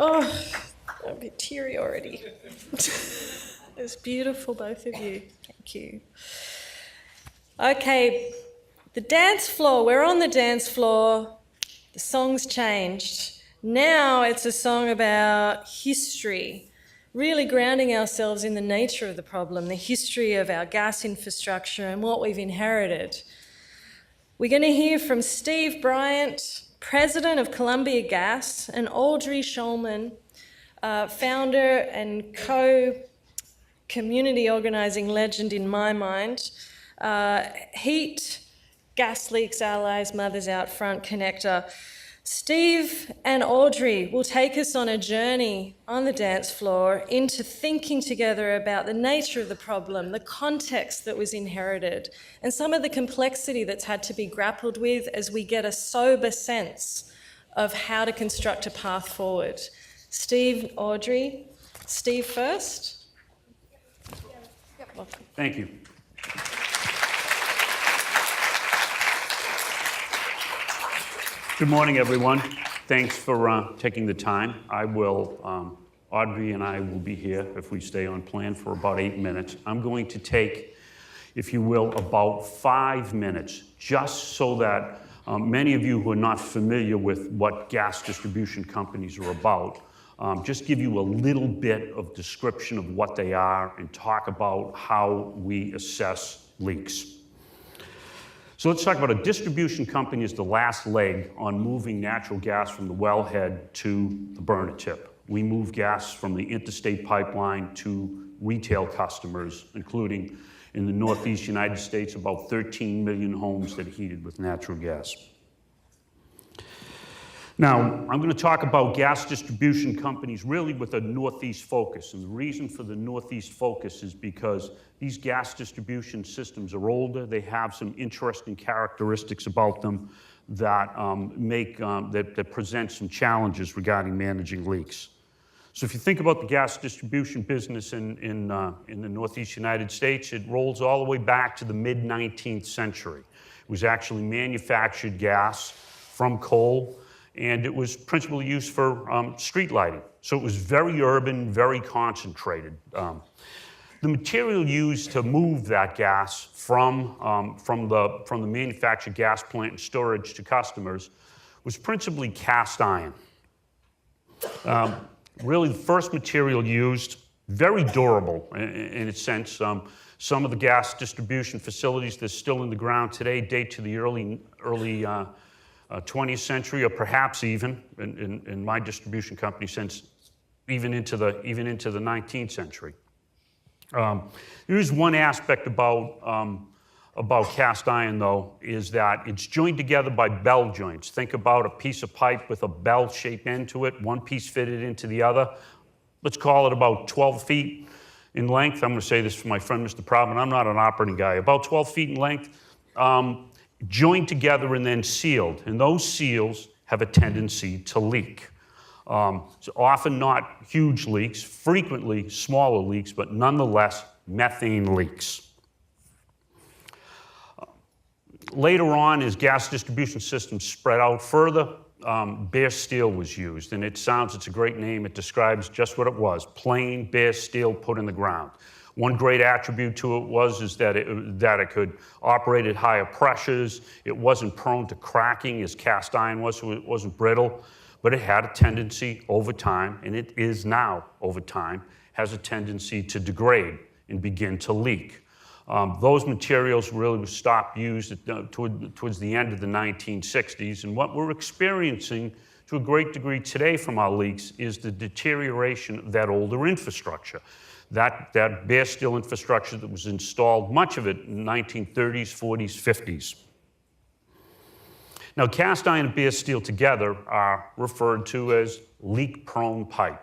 Oh, I'm a bit teary already. It's beautiful, both of you. Thank you. Okay, the dance floor. We're on the dance floor. The song's changed. Now it's a song about history, really grounding ourselves in the nature of the problem, the history of our gas infrastructure and what we've inherited. We're going to hear from Steve Bryant, President of Columbia Gas, and Audrey Shulman, founder and co-community organising legend in my mind. Heat, Gas Leaks Allies, Mothers Out Front connector. Steve and Audrey will take us on a journey on the dance floor into thinking together about the nature of the problem, the context that was inherited, and some of the complexity that's had to be grappled with as we get a sober sense of how to construct a path forward. Steve, Audrey. Steve first. Welcome. Thank you. Good morning, everyone. Thanks for taking the time. Audrey and I will be here, if we stay on plan, for about 8 minutes. I'm going to take, if you will, about 5 minutes, just so that many of you who are not familiar with what gas distribution companies are about, just give you a little bit of description of what they are and talk about how we assess leaks. So let's talk about a distribution company as the last leg on moving natural gas from the wellhead to the burner tip. We move gas from the interstate pipeline to retail customers, including in the Northeast United States, about 13 million homes that are heated with natural gas. Now, I'm going to talk about gas distribution companies really with a Northeast focus. And the reason for the Northeast focus is because these gas distribution systems are older. They have some interesting characteristics about them that that present some challenges regarding managing leaks. So if you think about the gas distribution business in the Northeast United States, it rolls all the way back to the mid-19th century. It was actually manufactured gas from coal, and it was principally used for street lighting. So it was very urban, very concentrated. The material used to move that gas from the manufactured gas plant and storage to customers was principally cast iron. Really, the first material used, very durable in its sense. Some of the gas distribution facilities that are still in the ground today date to the early 20th century, or perhaps even in my distribution company since even into the 19th century. There is one aspect about cast iron, though, is that it's joined together by bell joints. Think about a piece of pipe with a bell-shaped end to it, one piece fitted into the other. Let's call it about 12 feet in length. I'm going to say this for my friend, Mr. Proudman. I'm not an operating guy. About 12 feet in length. Joined together and then sealed, and those seals have a tendency to leak. So often not huge leaks, frequently smaller leaks, but nonetheless methane leaks. Later on, as gas distribution systems spread out further, bare steel was used, and it's a great name. It describes just what it was, plain bare steel put in the ground. One great attribute to it is that it could operate at higher pressures. It wasn't prone to cracking as cast iron was, so it wasn't brittle, but it had a tendency over time, and it is now over time, has a tendency to degrade and begin to leak. Those materials really stopped used towards the end of the 1960s, and what we're experiencing to a great degree today from our leaks is the deterioration of that older infrastructure. That bare steel infrastructure that was installed, much of it in the 1930s, 40s, 50s. Now, cast iron and bare steel together are referred to as leak-prone pipe.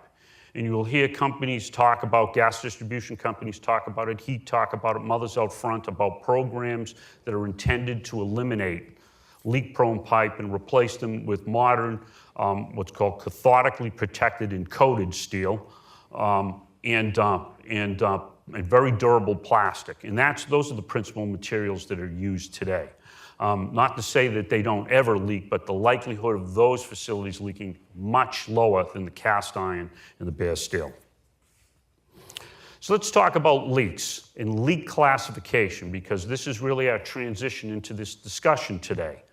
And you'll hear companies talk about, gas distribution companies talk about it, Heat talk about it, Mothers Out Front, about programs that are intended to eliminate leak-prone pipe and replace them with modern, what's called cathodically protected and coated steel. And very durable plastic. And those are the principal materials that are used today. Not to say that they don't ever leak, but the likelihood of those facilities leaking much lower than the cast iron and the bare steel. So let's talk about leaks and leak classification, because this is really our transition into this discussion today.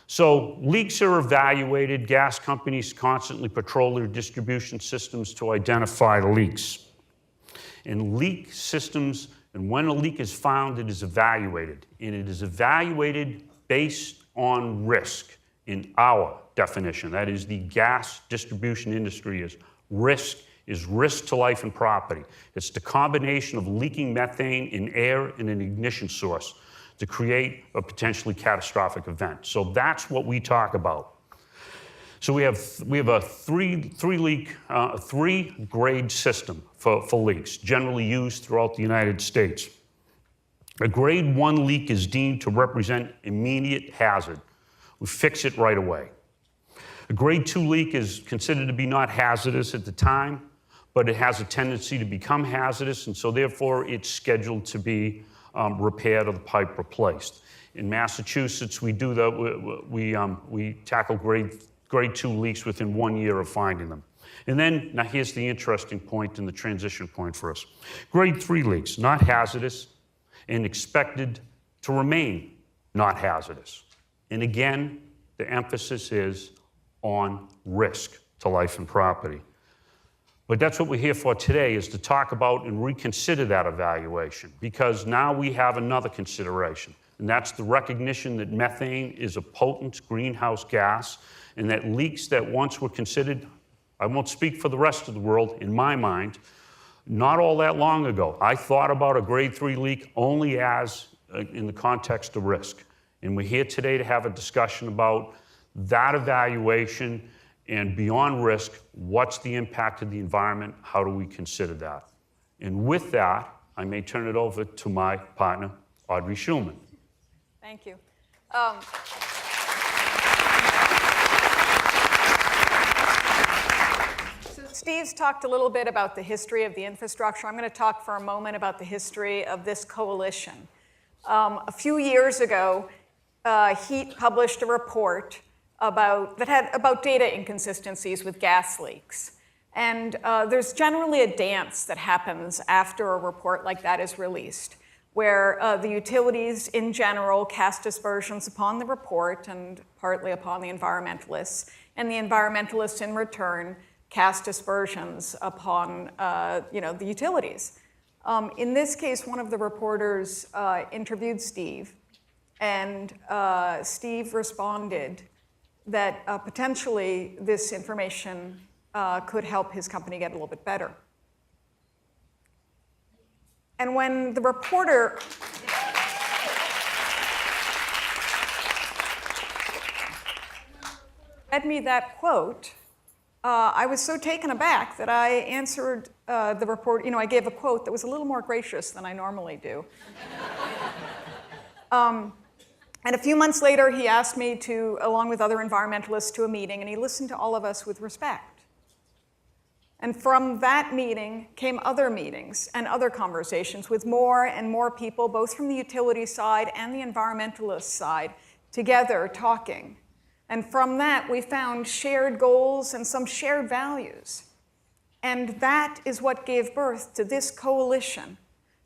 So leaks are evaluated. Gas companies constantly patrol their distribution systems to identify leaks. And leak systems, and when a leak is found, it is evaluated. And it is evaluated based on risk in our definition. That is, the gas distribution industry is risk to life and property. It's the combination of leaking methane in air and an ignition source to create a potentially catastrophic event. So that's what we talk about. So we have a three-grade system for leaks, generally used throughout the United States. A grade 1 leak is deemed to represent immediate hazard. We fix it right away. A grade 2 leak is considered to be not hazardous at the time, but it has a tendency to become hazardous, and so therefore it's scheduled to be repaired or the pipe replaced. In Massachusetts, we do that. We tackle grade 2 leaks within 1 year of finding them. And then, now here's the interesting point and the transition point for us. Grade 3 leaks, not hazardous and expected to remain not hazardous. And again, the emphasis is on risk to life and property. But that's what we're here for today, is to talk about and reconsider that evaluation, because now we have another consideration, and that's the recognition that methane is a potent greenhouse gas, and that leaks that once were considered, I won't speak for the rest of the world, in my mind, not all that long ago. I thought about a grade 3 leak only as in the context of risk. And we're here today to have a discussion about that evaluation and beyond risk, what's the impact of the environment? How do we consider that? And with that, I may turn it over to my partner, Audrey Schulman. Thank you. So Steve's talked a little bit about the history of the infrastructure. I'm going to talk for a moment about the history of this coalition. A few years ago, HEAT published a report about data inconsistencies with gas leaks. And there's generally a dance that happens after a report like that is released, where the utilities in general cast aspersions upon the report and partly upon the environmentalists, and the environmentalists in return cast aspersions upon the utilities. In this case, one of the reporters interviewed Steve, and Steve responded that potentially this information could help his company get a little bit better. And when the reporter read me that quote, I was so taken aback that I answered the report. I gave a quote that was a little more gracious than I normally do. And a few months later, he asked me to, along with other environmentalists, to a meeting, and he listened to all of us with respect. And from that meeting came other meetings and other conversations with more and more people, both from the utility side and the environmentalist side, together talking. And from that, we found shared goals and some shared values. And that is what gave birth to this coalition,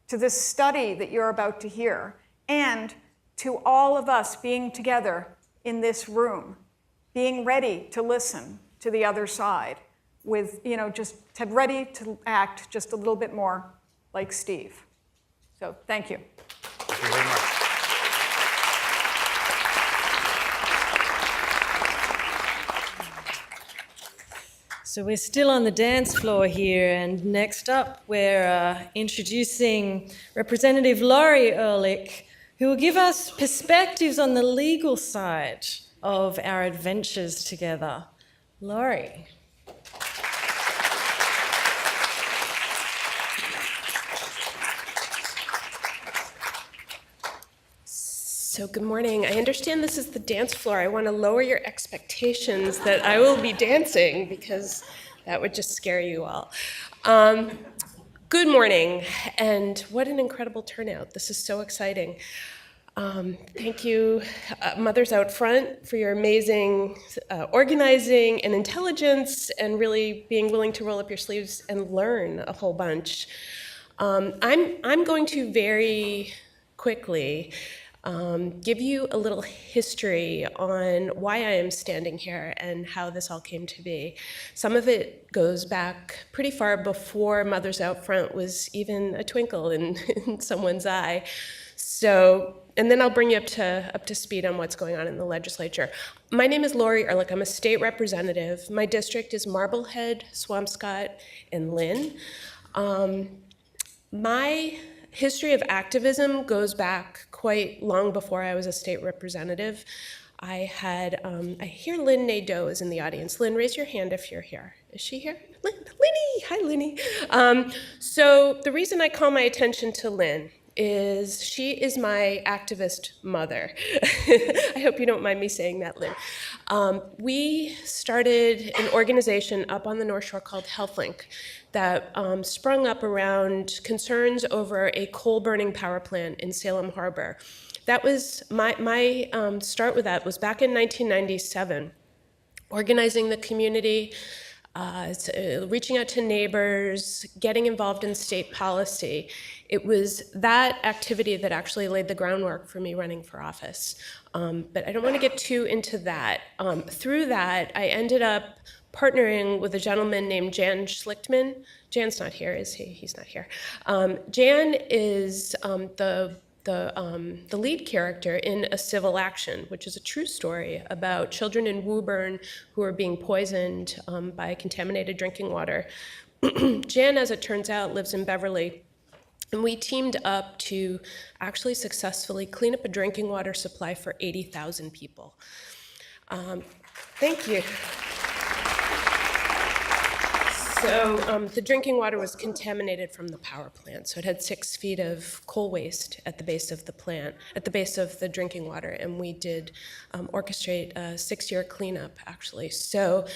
to this study that you're about to hear, and to all of us being together in this room, being ready to listen to the other side with, just ready to act just a little bit more like Steve. So thank you. Thank you very much. So we're still on the dance floor here, and next up we're introducing Representative Laurie Ehrlich, who will give us perspectives on the legal side of our adventures together. Laurie. So good morning. I understand this is the dance floor. I want to lower your expectations that I will be dancing, because that would just scare you all. Good morning, and what an incredible turnout. This is so exciting. Thank you, Mothers Out Front, for your amazing organizing and intelligence and really being willing to roll up your sleeves and learn a whole bunch. I'm going to very quickly give you a little history on why I am standing here and how this all came to be. Some of it goes back pretty far before Mothers Out Front was even a twinkle in someone's eye. So, and then I'll bring you up to speed on what's going on in the legislature. My name is Lori Ehrlich. I'm a state representative. My district is Marblehead, Swampscott, and Lynn. My history of activism goes back quite long before I was a state representative. I hear Lynn Nadeau is in the audience. Lynn, raise your hand if you're here. Is she here? Linny, hi Linny. So the reason I call my attention to Lynn is she is my activist mother. I hope you don't mind me saying that, Lynn. We started an organization up on the North Shore called HealthLink that sprung up around concerns over a coal-burning power plant in Salem Harbor. That was my start with that was back in 1997, organizing the community, reaching out to neighbors, getting involved in state policy. It was that activity that actually laid the groundwork for me running for office. But I don't want to get too into that. Through that, I ended up partnering with a gentleman named Jan Schlichtman. Jan's not here, is he? He's not here. Jan is the lead character in A Civil Action, which is a true story about children in Woburn who are being poisoned by contaminated drinking water. Jan, as it turns out, lives in Beverly, and we teamed up to actually successfully clean up a drinking water supply for 80,000 people. Thank you. So the drinking water was contaminated from the power plant. So it had 6 feet of coal waste at the base of the plant, at the base of the drinking water. And we did orchestrate a 6-year cleanup, actually. So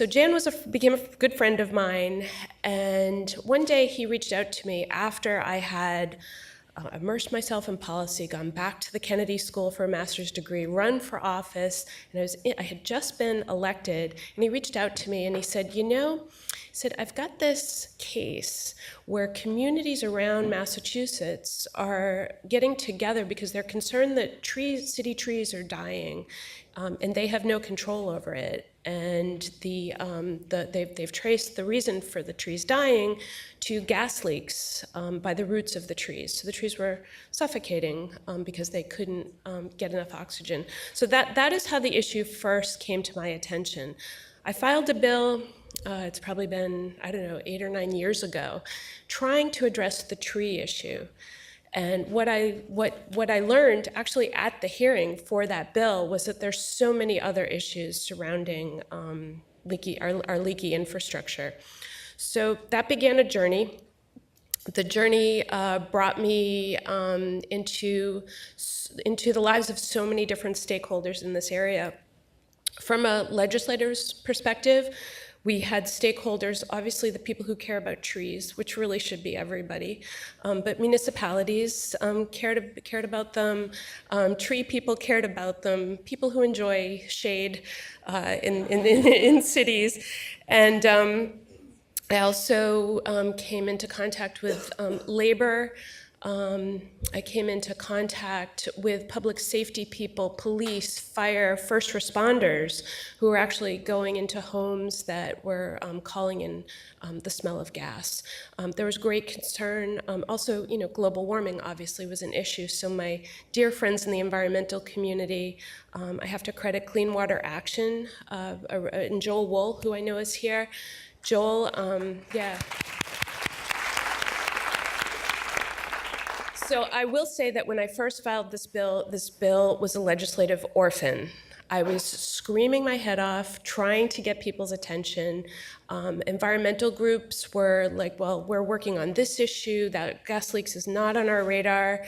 Jan became a good friend of mine. And one day he reached out to me after I had immersed myself in policy, gone back to the Kennedy School for a master's degree, run for office, and I had just been elected, and he reached out to me and he said, I've got this case where communities around Massachusetts are getting together because they're concerned that city trees are dying, and they have no control over it. And they've traced the reason for the trees dying to gas leaks by the roots of the trees. So the trees were suffocating because they couldn't get enough oxygen. So that is how the issue first came to my attention. I filed a bill, it's probably been, 8 or 9 years ago, trying to address the tree issue. And what I learned actually at the hearing for that bill was that there's so many other issues surrounding our leaky infrastructure. So that began a journey. The journey brought me into the lives of so many different stakeholders in this area. From a legislator's perspective, we had stakeholders, obviously the people who care about trees, which really should be everybody, but municipalities cared about them, tree people cared about them, people who enjoy shade in cities, and I also came into contact with labor. I came into contact with public safety people, police, fire, first responders, who were actually going into homes that were calling in the smell of gas. There was great concern. Also, global warming obviously was an issue. So my dear friends in the environmental community, I have to credit Clean Water Action and Joel Wool, who I know is here. Joel, yeah. So I will say that when I first filed this bill was a legislative orphan. I was screaming my head off, trying to get people's attention. Environmental groups were like, well, we're working on this issue, that gas leaks is not on our radar,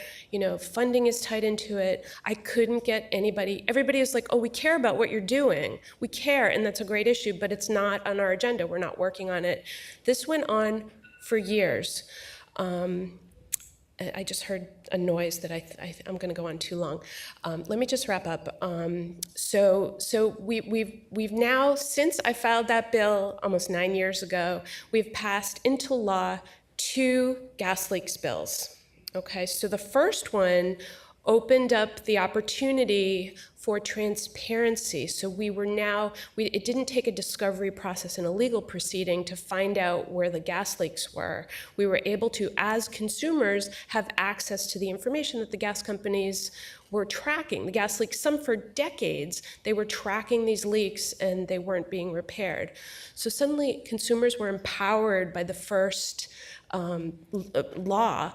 funding is tied into it. I couldn't get anybody. Everybody was like, oh, we care about what you're doing. We care, and that's a great issue, but it's not on our agenda. We're not working on it. This went on for years. I just heard a noise that I'm going to go on too long. Let me just wrap up. So we've now, since I filed that bill almost 9 years ago, we've passed into law 2 gas leaks bills. Okay, so the first one opened up the opportunity for transparency. So it didn't take a discovery process in a legal proceeding to find out where the gas leaks were. We were able to, as consumers, have access to the information that the gas companies were tracking. The gas leaks, some for decades, they were tracking these leaks and they weren't being repaired. So suddenly consumers were empowered by the first law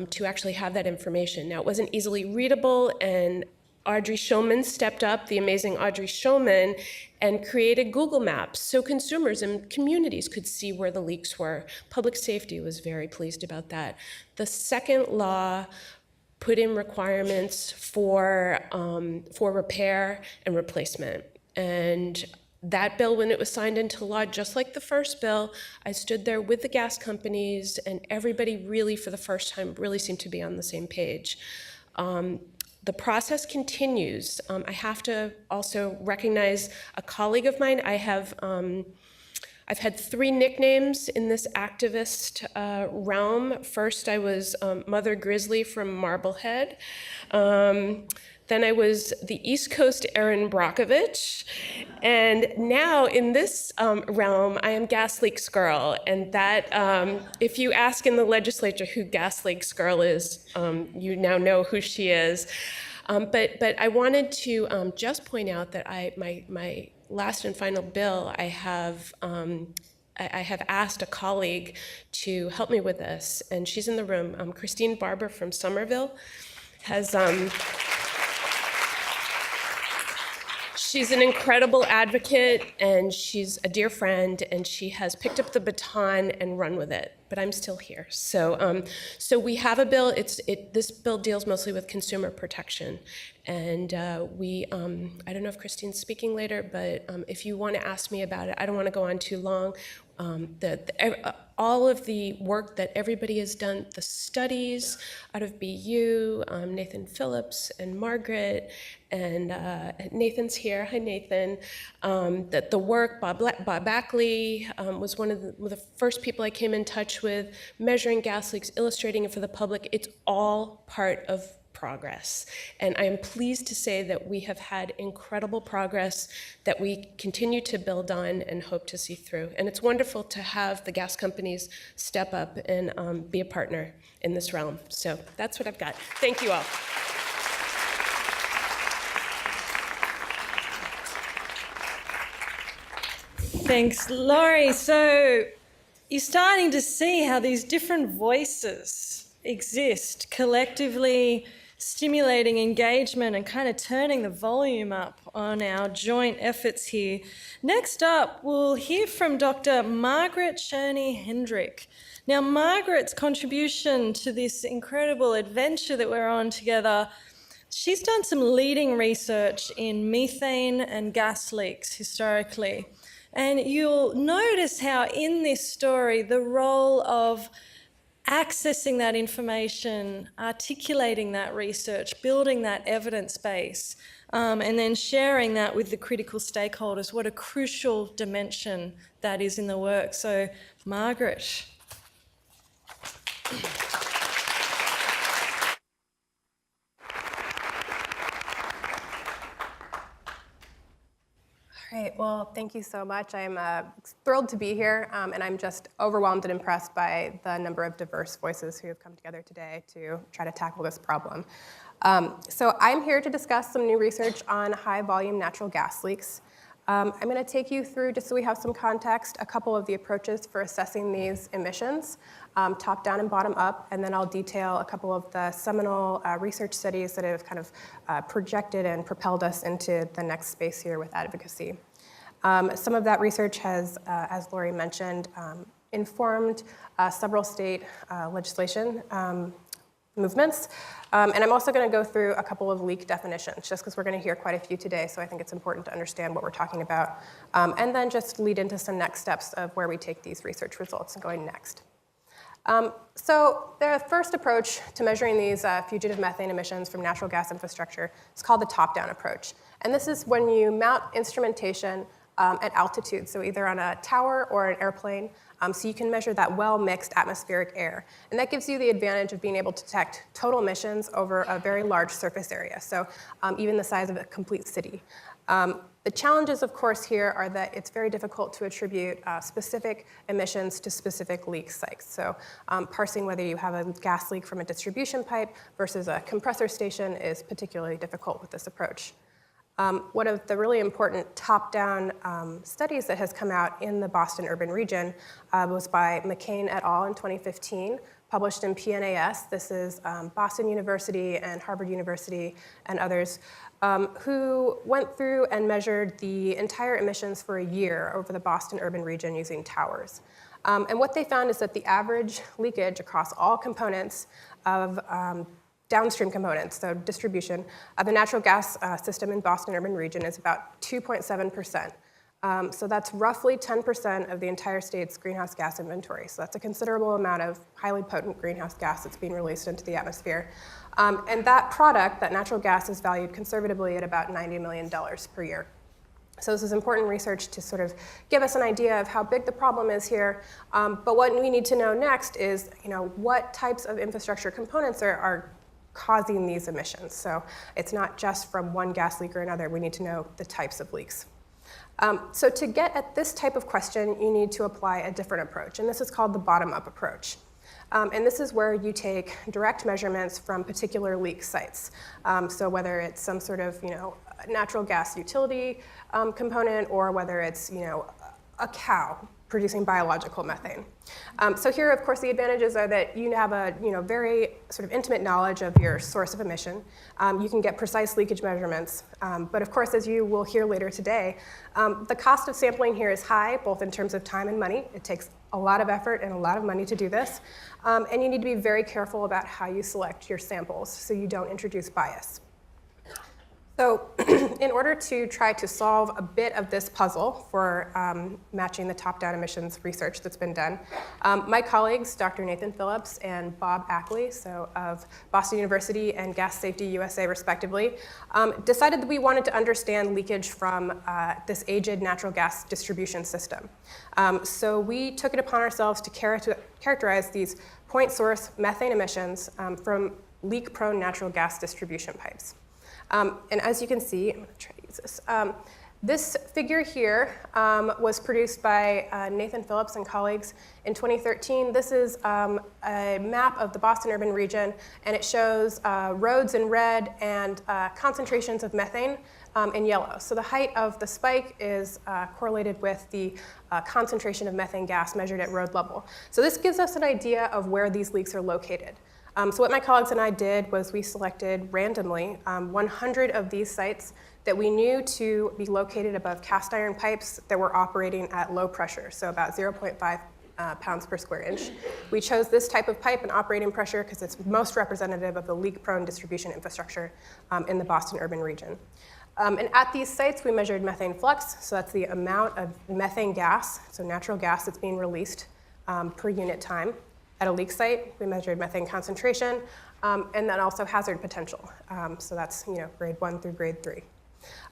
to actually have that information. Now, it wasn't easily readable, and Audrey Showman stepped up, the amazing Audrey Showman, and created Google Maps so consumers and communities could see where the leaks were. Public safety was very pleased about that. The second law put in requirements for repair and replacement. And that bill, when it was signed into law, just like the first bill, I stood there with the gas companies, and everybody really, for the first time, really seemed to be on the same page. The process continues. I have to also recognize a colleague of mine. I've had 3 nicknames in this activist realm. First, I was Mother Grizzly from Marblehead. Then I was the East Coast Erin Brockovich. And now in this realm, I am Gas Leaks Girl. And that, if you ask in the legislature who Gas Leaks Girl is, you now know who she is. But I wanted to just point out that my last and final bill, I have asked a colleague to help me with this, and she's in the room. Christine Barber from Somerville has. She's an incredible advocate, and she's a dear friend, and she has picked up the baton and run with it. But I'm still here. So we have a bill. This bill deals mostly with consumer protection, and I don't know if Christine's speaking later, but if you want to ask me about it, I don't want to go on too long. All of the work that everybody has done, the studies out of BU, Nathan Phillips and Margaret, and Nathan's here. Hi, Nathan. That the work, Bob Backley was one of the first people I came in touch with, measuring gas leaks, illustrating it for the public. It's all part of progress. And I am pleased to say that we have had incredible progress that we continue to build on and hope to see through. And it's wonderful to have the gas companies step up and be a partner in this realm. So that's what I've got. Thank you all. Thanks, Laurie. So you're starting to see how these different voices exist collectively, stimulating engagement and kind of turning the volume up on our joint efforts here. Next up, we'll hear from Dr. Margaret Cherney Hendrick. Now, Margaret's contribution to this incredible adventure that we're on together, she's done some leading research in methane and gas leaks historically. And you'll notice how in this story, the role of accessing that information, articulating that research, building that evidence base, and then sharing that with the critical stakeholders, what a crucial dimension that is in the work. So, Margaret. All right, well, thank you so much. I'm thrilled to be here, and I'm just overwhelmed and impressed by the number of diverse voices who have come together today to try to tackle this problem. So I'm here to discuss some new research on high-volume natural gas leaks. I'm going to take you through, just so we have some context, a couple of the approaches for assessing these emissions, top-down and bottom-up, and then I'll detail a couple of the seminal research studies that have kind of projected and propelled us into the next space here with advocacy. Some of that research has, as Laurie mentioned, informed several state legislation movements. And I'm also going to go through a couple of leak definitions, just because we're going to hear quite a few today, so I think it's important to understand what we're talking about. And then just lead into some next steps of where we take these research results and going next. So the first approach to measuring these fugitive methane emissions from natural gas infrastructure is called the top-down approach. And this is when you mount instrumentation at altitude, so either on a tower or an airplane, so you can measure that well-mixed atmospheric air. And that gives you the advantage of being able to detect total emissions over a very large surface area, so even the size of a complete city. The challenges, of course, here are that it's very difficult to attribute specific emissions to specific leak sites. So parsing whether you have a gas leak from a distribution pipe versus a compressor station is particularly difficult with this approach. One of the really important top-down studies that has come out in the Boston urban region was by McCain et al. In 2015, published in PNAS. This is Boston University and Harvard University and others who went through and measured the entire emissions for a year over the Boston urban region using towers. And what they found is that the average leakage across all components of downstream components, so distribution, of the natural gas system in Boston urban region is about 2.7%. So that's roughly 10% of the entire state's greenhouse gas inventory. So that's a considerable amount of highly potent greenhouse gas that's being released into the atmosphere. And that product, that natural gas, is valued conservatively at about $90 million per year. So this is important research to sort of give us an idea of how big the problem is here. But what we need to know next is, what types of infrastructure components are causing these emissions. So it's not just from one gas leak or another. We need to know the types of leaks. So to get at this type of question, you need to apply a different approach, and this is called the bottom-up approach. And this is where you take direct measurements from particular leak sites. So whether it's some sort of natural gas utility component, or whether it's a cow producing biological methane. So here, of course, the advantages are that you have a very sort of intimate knowledge of your source of emission. You can get precise leakage measurements. But of course, as you will hear later today, the cost of sampling here is high, both in terms of time and money. It takes a lot of effort and a lot of money to do this. And you need to be very careful about how you select your samples so you don't introduce bias. So in order to try to solve a bit of this puzzle for matching the top-down emissions research that's been done, my colleagues, Dr. Nathan Phillips and Bob Ackley, so of Boston University and Gas Safety USA respectively, decided that we wanted to understand leakage from this aged natural gas distribution system. So we took it upon ourselves to characterize these point source methane emissions from leak-prone natural gas distribution pipes. And as you can see, I'm going to try to use this. This figure here was produced by Nathan Phillips and colleagues in 2013. This is a map of the Boston urban region, and it shows roads in red and concentrations of methane in yellow. So the height of the spike is correlated with the concentration of methane gas measured at road level. So this gives us an idea of where these leaks are located. So what my colleagues and I did was we selected randomly 100 of these sites that we knew to be located above cast iron pipes that were operating at low pressure, so about 0.5 pounds per square inch. We chose this type of pipe and operating pressure because it's most representative of the leak-prone distribution infrastructure in the Boston urban region. And at these sites, we measured methane flux, so that's the amount of methane gas, so natural gas that's being released per unit time. At a leak site, we measured methane concentration, and then also hazard potential. So that's grade 1 through grade 3.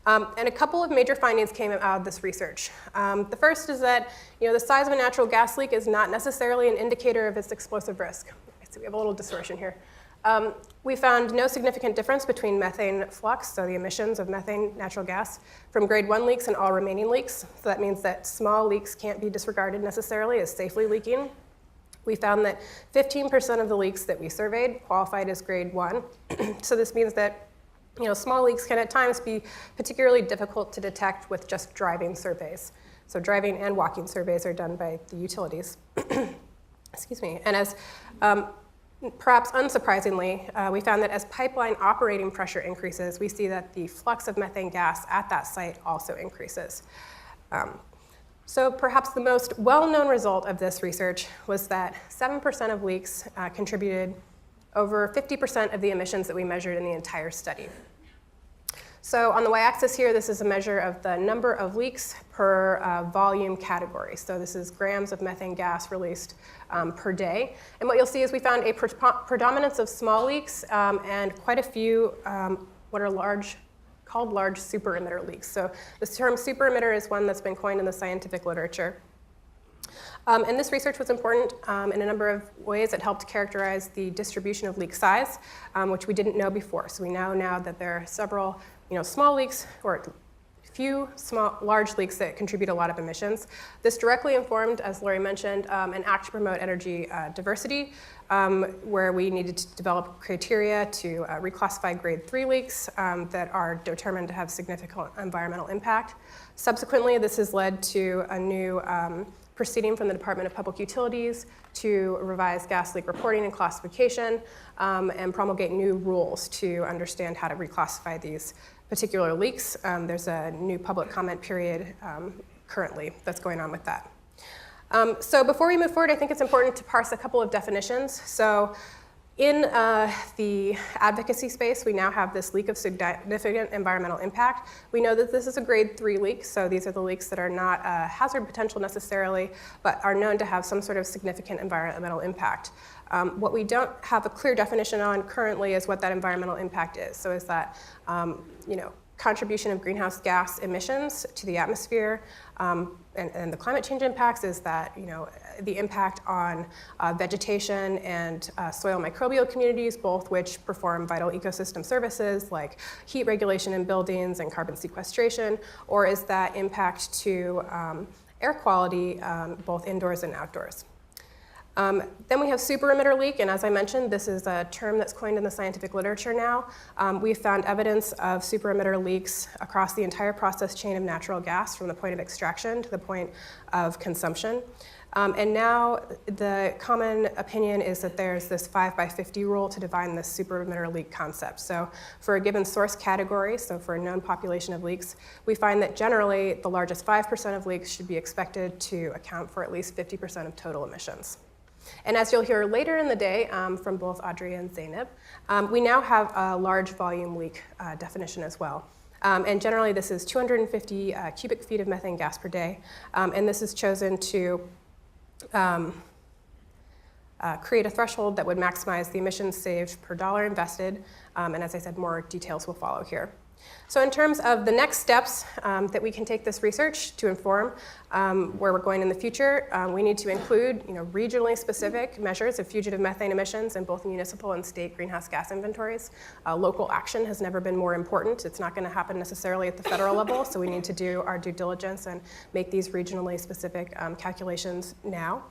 And a couple of major findings came out of this research. The first is that the size of a natural gas leak is not necessarily an indicator of its explosive risk. So we have a little distortion here. We found no significant difference between methane flux, so the emissions of methane natural gas, from grade 1 leaks and all remaining leaks. So that means that small leaks can't be disregarded necessarily as safely leaking. We found that 15% of the leaks that we surveyed qualified as grade 1. So this means that small leaks can at times be particularly difficult to detect with just driving surveys. So driving and walking surveys are done by the utilities. Excuse me. And as perhaps unsurprisingly, we found that as pipeline operating pressure increases, we see that the flux of methane gas at that site also increases. So perhaps the most well-known result of this research was that 7% of leaks contributed over 50% of the emissions that we measured in the entire study. So on the y-axis here, this is a measure of the number of leaks per volume category. So this is grams of methane gas released per day. And what you'll see is we found a predominance of small leaks and quite a few what are called large super-emitter leaks. So this term super-emitter is one that's been coined in the scientific literature. And this research was important in a number of ways. It helped characterize the distribution of leak size, which we didn't know before. So we know now that there are several small leaks, or few large leaks that contribute a lot of emissions. This directly informed, as Lori mentioned, an act to promote energy diversity, where we needed to develop criteria to reclassify grade 3 leaks that are determined to have significant environmental impact. Subsequently, this has led to a new proceeding from the Department of Public Utilities to revise gas leak reporting and classification and promulgate new rules to understand how to reclassify these particular leaks. There's a new public comment period currently that's going on with that. So before we move forward, I think it's important to parse a couple of definitions. So in the advocacy space, we now have this leak of significant environmental impact. We know that this is a grade 3 leak, so these are the leaks that are not hazard potential necessarily, but are known to have some sort of significant environmental impact. What we don't have a clear definition on currently is what that environmental impact is. So is that contribution of greenhouse gas emissions to the atmosphere and the climate change impacts? Is that the impact on vegetation and soil microbial communities, both which perform vital ecosystem services like heat regulation in buildings and carbon sequestration? Or is that impact to air quality, both indoors and outdoors? Then we have super-emitter leak, and as I mentioned, this is a term that's coined in the scientific literature now. We've found evidence of super-emitter leaks across the entire process chain of natural gas, from the point of extraction to the point of consumption. And now the common opinion is that there's this 5x50 rule to define this super-emitter leak concept. So for a given source category, so for a known population of leaks, we find that generally the largest 5% of leaks should be expected to account for at least 50% of total emissions. And as you'll hear later in the day from both Audrey and Zeynep, we now have a large volume leak definition as well. And generally this is 250 cubic feet of methane gas per day. And this is chosen to create a threshold that would maximize the emissions saved per dollar invested. And as I said, more details will follow here. So in terms of the next steps that we can take this research to inform where we're going in the future, we need to include regionally specific measures of fugitive methane emissions in both municipal and state greenhouse gas inventories. Local action has never been more important. It's not going to happen necessarily at the federal level, so we need to do our due diligence and make these regionally specific calculations now.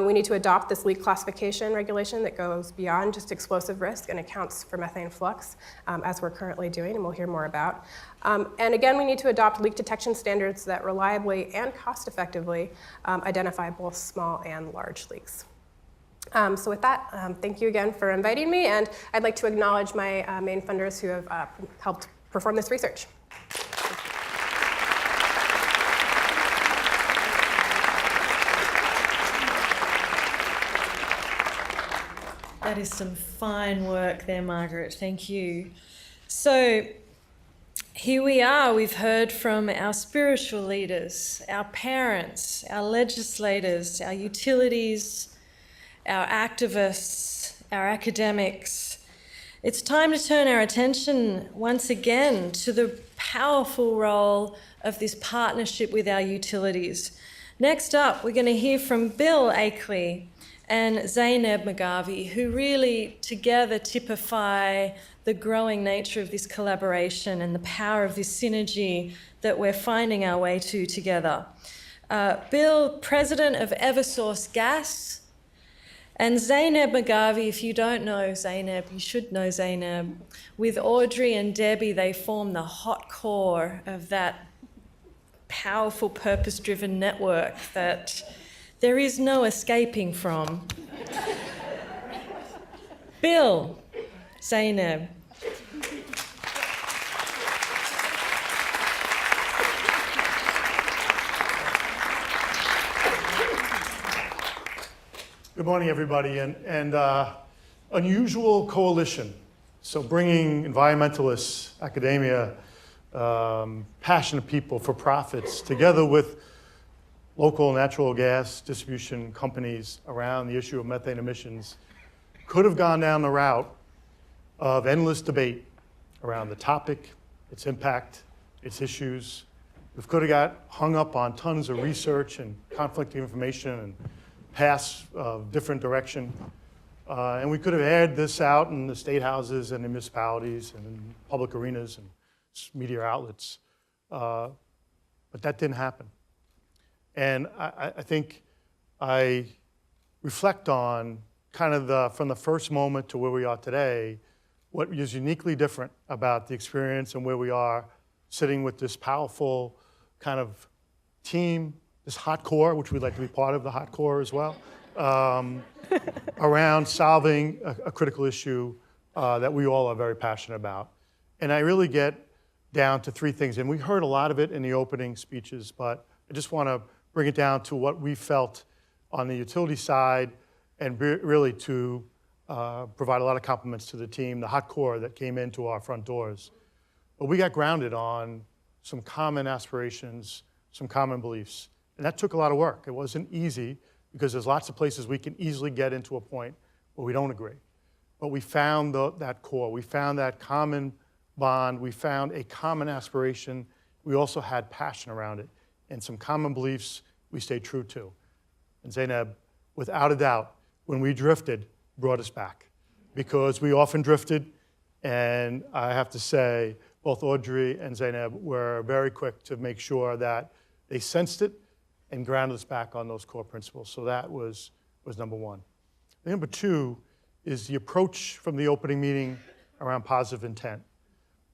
We need to adopt this leak classification regulation that goes beyond just explosive risk and accounts for methane flux, as we're currently doing, and we'll hear more about. And again, we need to adopt leak detection standards that reliably and cost-effectively identify both small and large leaks. So with that, thank you again for inviting me, and I'd like to acknowledge my main funders who have helped perform this research. That is some fine work there, Margaret. Thank you. So here we are. We've heard from our spiritual leaders, our parents, our legislators, our utilities, our activists, our academics. It's time to turn our attention once again to the powerful role of this partnership with our utilities. Next up, we're going to hear from Bill Akeley and Zeynep Magavi, who really together typify the growing nature of this collaboration and the power of this synergy that we're finding our way to together. Bill, president of Eversource Gas, and Zeynep Magavi, if you don't know Zeynep, you should know Zeynep. With Audrey and Debbie, they form the hot core of that powerful purpose-driven network that there is no escaping from. Bill, Zeynep. Good morning, everybody, and unusual coalition. So bringing environmentalists, academia, passionate people for profits, together with local natural gas distribution companies around the issue of methane emissions, could have gone down the route of endless debate around the topic, its impact, its issues. We could have got hung up on tons of research and conflicting information and paths of different direction. And we could have aired this out in the state houses and in municipalities and in public arenas and media outlets. But that didn't happen. And I think I reflect on kind of from the first moment to where we are today, what is uniquely different about the experience and where we are sitting with this powerful kind of team, this hot core, which we'd like to be part of the hot core as well, around solving a critical issue that we all are very passionate about. And I really get down to three things. And we heard a lot of it in the opening speeches, but I just want to bring it down to what we felt on the utility side and really to provide a lot of compliments to the team, the hot core that came into our front doors. But we got grounded on some common aspirations, some common beliefs. And that took a lot of work. It wasn't easy because there's lots of places we can easily get into a point where we don't agree. But we found that core. We found that common bond. We found a common aspiration. We also had passion around it. And some common beliefs we stayed true to. And Zainab, without a doubt, when we drifted, brought us back. Because we often drifted, and I have to say, both Audrey and Zainab were very quick to make sure that they sensed it and grounded us back on those core principles. So that was number one. And number two is the approach from the opening meeting around positive intent.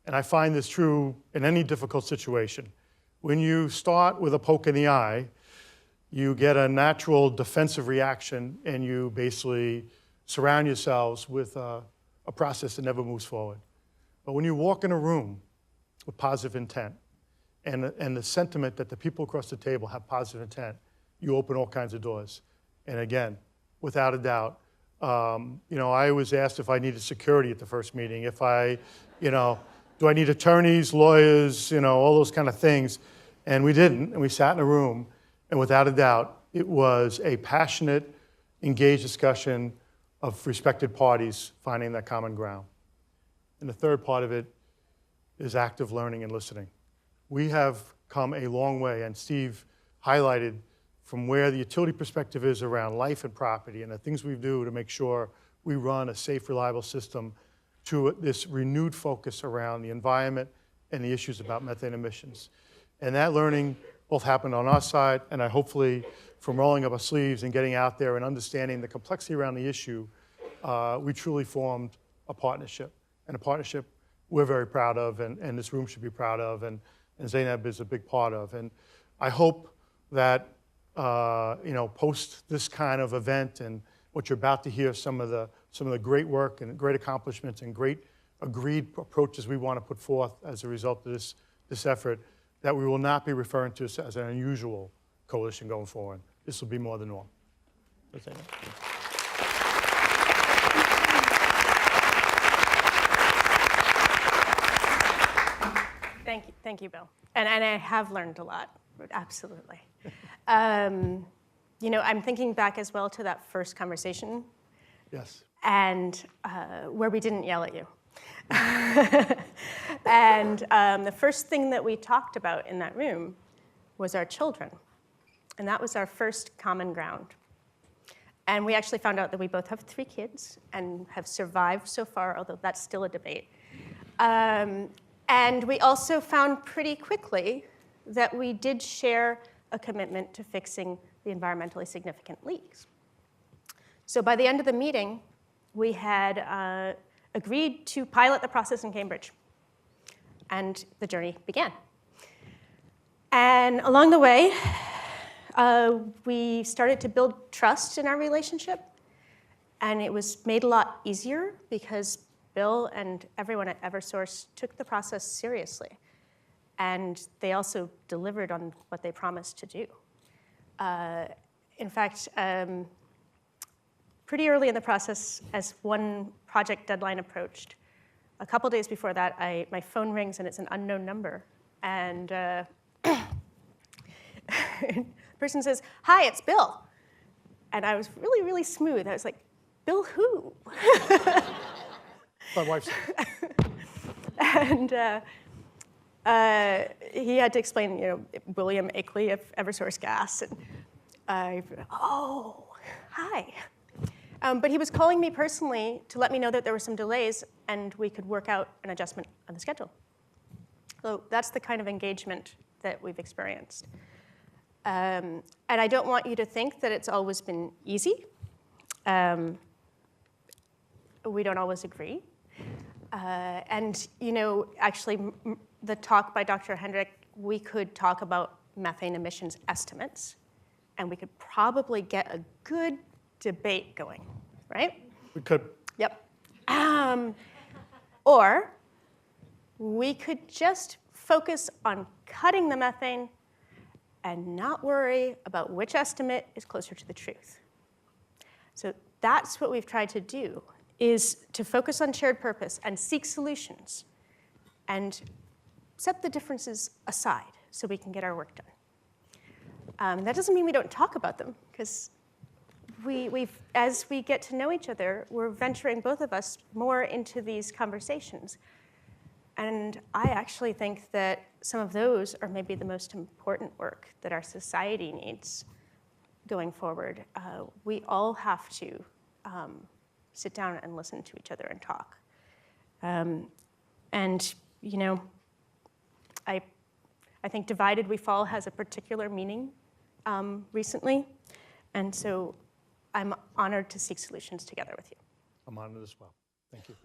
And I find this true in any difficult situation. When you start with a poke in the eye, you get a natural defensive reaction and you basically surround yourselves with a process that never moves forward. But when you walk in a room with positive intent and the sentiment that the people across the table have positive intent, you open all kinds of doors. And again, without a doubt, I was asked if I needed security at the first meeting, if do I need attorneys, lawyers, all those kind of things. And we didn't, and we sat in a room, and without a doubt, it was a passionate, engaged discussion of respected parties finding that common ground. And the third part of it is active learning and listening. We have come a long way, and Steve highlighted from where the utility perspective is around life and property and the things we do to make sure we run a safe, reliable system to this renewed focus around the environment and the issues about methane emissions. And that learning both happened on our side, and I hopefully from rolling up our sleeves and getting out there and understanding the complexity around the issue, we truly formed a partnership. And a partnership we're very proud of, and this room should be proud of, and Zainab is a big part of. And I hope that post this kind of event and what you're about to hear, some of the great work and great accomplishments and great agreed approaches we want to put forth as a result of this effort, that we will not be referring to this as an unusual coalition going forward. This will be more the norm. Thank you, Bill. And I have learned a lot, absolutely. I'm thinking back as well to that first conversation. Yes. And where we didn't yell at you. And the first thing that we talked about in that room was our children. And that was our first common ground. And we actually found out that we both have 3 kids and have survived so far, although that's still a debate. And we also found pretty quickly that we did share a commitment to fixing the environmentally significant leaks. So by the end of the meeting, we had agreed to pilot the process in Cambridge. And the journey began. And along the way, we started to build trust in our relationship. And it was made a lot easier because Bill and everyone at Eversource took the process seriously. And they also delivered on what they promised to do. In fact, pretty early in the process, as one project deadline approached, a couple days before that, my phone rings and it's an unknown number. And the person says, "Hi, it's Bill." And I was really, really smooth. I was like, "Bill who?" My wife said. And he had to explain, William Akeley of Eversource Gas. And oh, hi. But he was calling me personally to let me know that there were some delays and we could work out an adjustment on the schedule. So that's the kind of engagement that we've experienced. And I don't want you to think that it's always been easy. We don't always agree. And actually, the talk by Dr. Hendrick, we could talk about methane emissions estimates, and we could probably get a good debate going, right? We could. Yep. Or we could just focus on cutting the methane and not worry about which estimate is closer to the truth. So that's what we've tried to do, is to focus on shared purpose and seek solutions and set the differences aside so we can get our work done. That doesn't mean we don't talk about them, because as we get to know each other, we're venturing, both of us, more into these conversations. And I actually think that some of those are maybe the most important work that our society needs going forward. We all have to sit down and listen to each other and talk. I think Divided We Fall has a particular meaning recently. And so I'm honored to seek solutions together with you. I'm honored as well. Thank you.